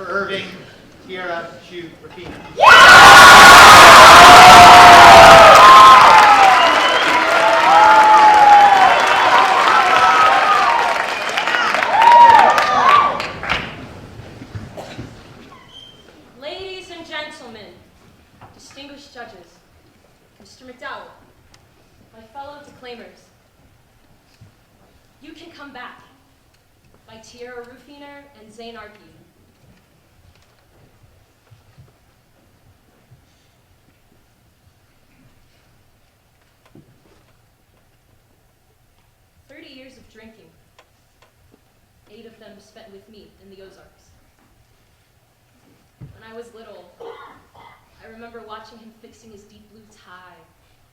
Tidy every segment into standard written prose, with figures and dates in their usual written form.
Irving, Tyerra, shoot, Rooffener. Ladies and gentlemen, distinguished judges, Mr. McDowell, my fellow declaimers, You Can Come Back by Tyerra Rooffener and Zane Arky. Years of drinking, 8 of them spent with me in the Ozarks. When I was little, I remember watching him fixing his deep blue tie,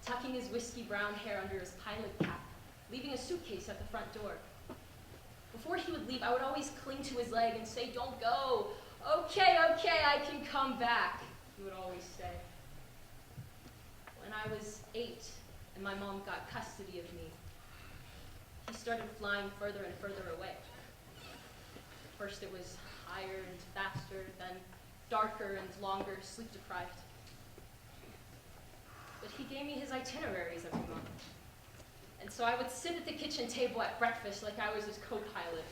tucking his whiskey brown hair under his pilot cap, leaving a suitcase at the front door. Before he would leave, I would always cling to his leg and say, "Don't go. Okay, I can come back," he would always say. When I was 8 and my mom got custody of me, he started flying further and further away. First it was higher and faster, then darker and longer, sleep-deprived. But he gave me his itineraries every month. And so I would sit at the kitchen table at breakfast like I was his co-pilot,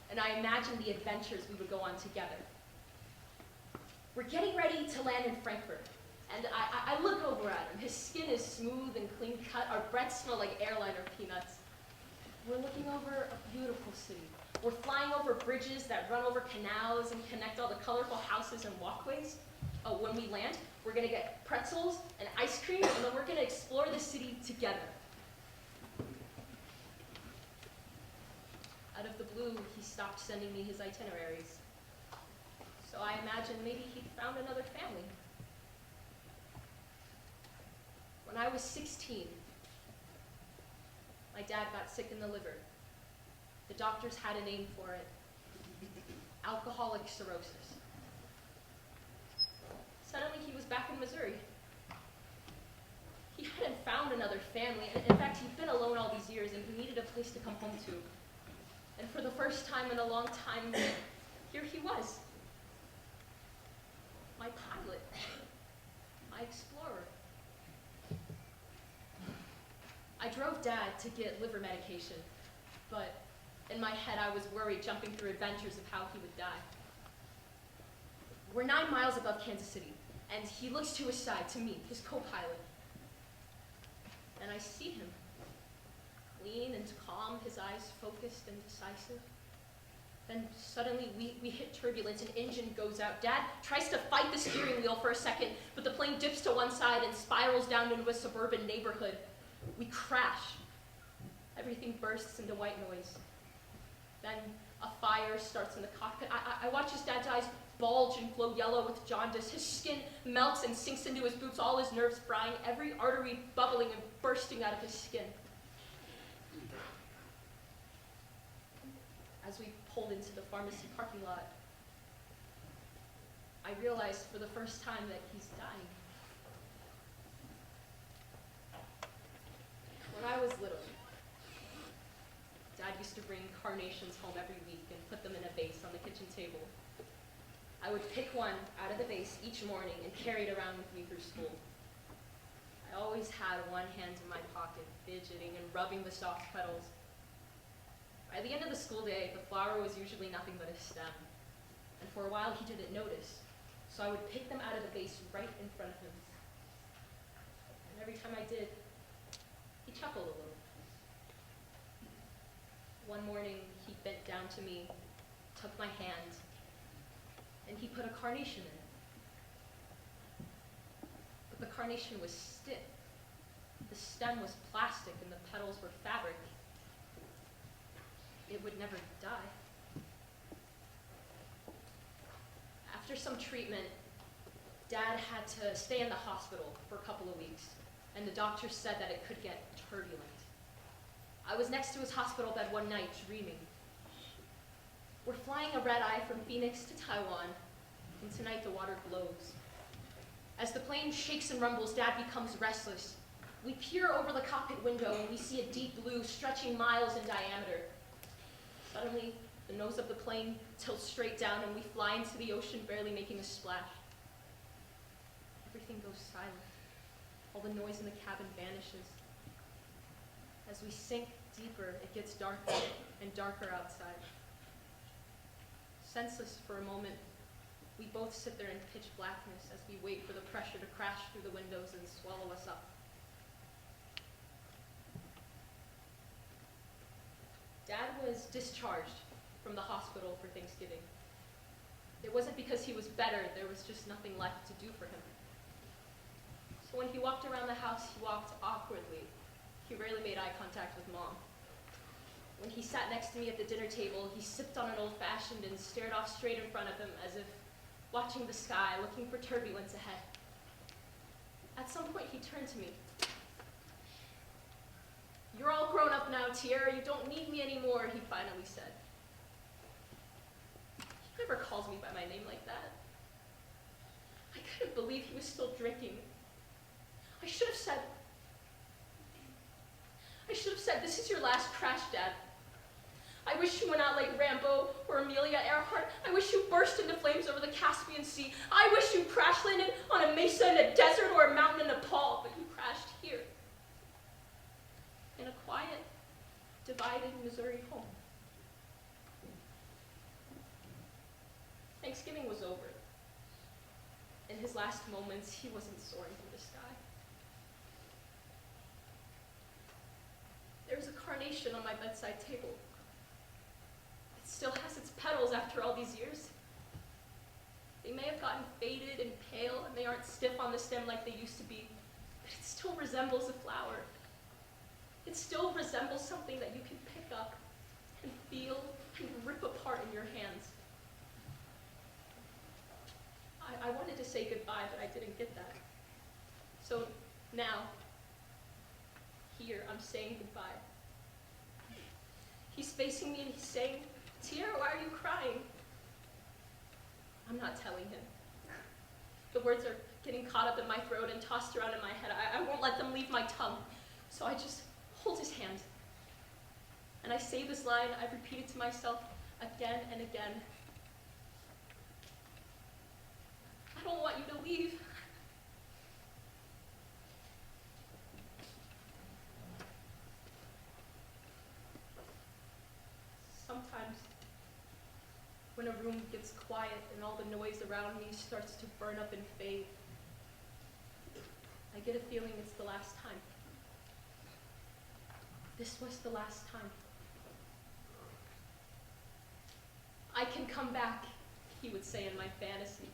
and I imagined the adventures we would go on together. We're getting ready to land in Frankfurt, and I look over at him. His skin is smooth and clean-cut. Our breaths smell like airliner peanuts. We're looking over a beautiful city. We're flying over bridges that run over canals and connect all the colorful houses and walkways. Oh, when we land, we're gonna get pretzels and ice cream, and then we're gonna explore the city together. Out of the blue, he stopped sending me his itineraries. So I imagined maybe he'd found another family. When I was 16, my dad got sick in the liver. The doctors had a name for it: alcoholic cirrhosis. Suddenly he was back in Missouri. He hadn't found another family, and in fact he'd been alone all these years and he needed a place to come home to. And for the first time in a long time, here he was. My pilot, my explorer. I drove Dad to get liver medication, but in my head I was worried, jumping through adventures of how he would die. We're 9 miles above Kansas City, and he looks to his side, to me, his co-pilot. And I see him, clean and calm, his eyes focused and decisive. Then suddenly we hit turbulence, an engine goes out. Dad tries to fight the steering wheel for a second, but the plane dips to one side and spirals down into a suburban neighborhood. We crash. Everything bursts into white noise. Then a fire starts in the cockpit. I watch his dad's eyes bulge and glow yellow with jaundice. His skin melts and sinks into his boots, all his nerves frying, every artery bubbling and bursting out of his skin. As we pulled into the pharmacy parking lot, I realized for the first time that he's dying. When I was little, Dad used to bring carnations home every week and put them in a vase on the kitchen table. I would pick one out of the vase each morning and carry it around with me through school. I always had one hand in my pocket, fidgeting and rubbing the soft petals. By the end of the school day, the flower was usually nothing but a stem, and for a while he didn't notice, so I would pick them out of the vase right in front of him. And every time I did, he chuckled a little. One morning, he bent down to me, took my hand, and he put a carnation in it. But the carnation was stiff. The stem was plastic and the petals were fabric. It would never die. After some treatment, Dad had to stay in the hospital for a couple of weeks, and the doctor said that it could get turbulent. I was next to his hospital bed one night, dreaming. We're flying a red-eye from Phoenix to Taiwan, and tonight the water glows. As the plane shakes and rumbles, Dad becomes restless. We peer over the cockpit window, and we see a deep blue stretching miles in diameter. Suddenly, The nose of the plane tilts straight down and we fly into the ocean, barely making a splash. Everything goes silent. All the noise in the cabin vanishes. As we sink deeper, it gets darker and darker outside. Senseless for a moment, we both sit there in pitch blackness as we wait for the pressure to crash through the windows and swallow us up. Dad was discharged from the hospital for Thanksgiving. It wasn't because he was better, there was just nothing left to do for him. So when he walked around the house, he walked awkwardly. He rarely made eye contact with Mom. When he sat next to me at the dinner table, he sipped on an old-fashioned and stared off straight in front of him as if watching the sky, looking for turbulence ahead. At some point, he turned to me. "You're all grown up now, Tyerra. You don't need me anymore," he finally said. He never calls me by my name like that. I couldn't believe he was still drinking. I should have said, "This is your last crash, Dad. I wish you went out like Rambo or Amelia Earhart. I wish you burst into flames over the Caspian Sea. I wish you crash landed on a mesa in a desert or a mountain in Nepal, but you crashed here. In a quiet, divided Missouri home." Thanksgiving was over. In his last moments, he wasn't soaring through the sky. There was a carnation on my bedside table. It still has its petals after all these years. They may have gotten faded and pale, and they aren't stiff on the stem like they used to be, but it still resembles a flower. It still resembles something that you can pick up and feel and rip apart in your hands. I wanted to say goodbye, but I didn't get that. So now, here, I'm saying goodbye. He's facing me and he's saying, "Tyerra, why are you crying?" I'm not telling him. The words are getting caught up in my throat and tossed around in my head. I won't let them leave my tongue. So I just hold his hand. And I say this line I've repeated to myself again and again. "I don't want you to leave." Sometimes, when a room gets quiet and all the noise around me starts to burn up and fade, I get a feeling it's the last time. This was the last time. "I can come back," he would say in my fantasy.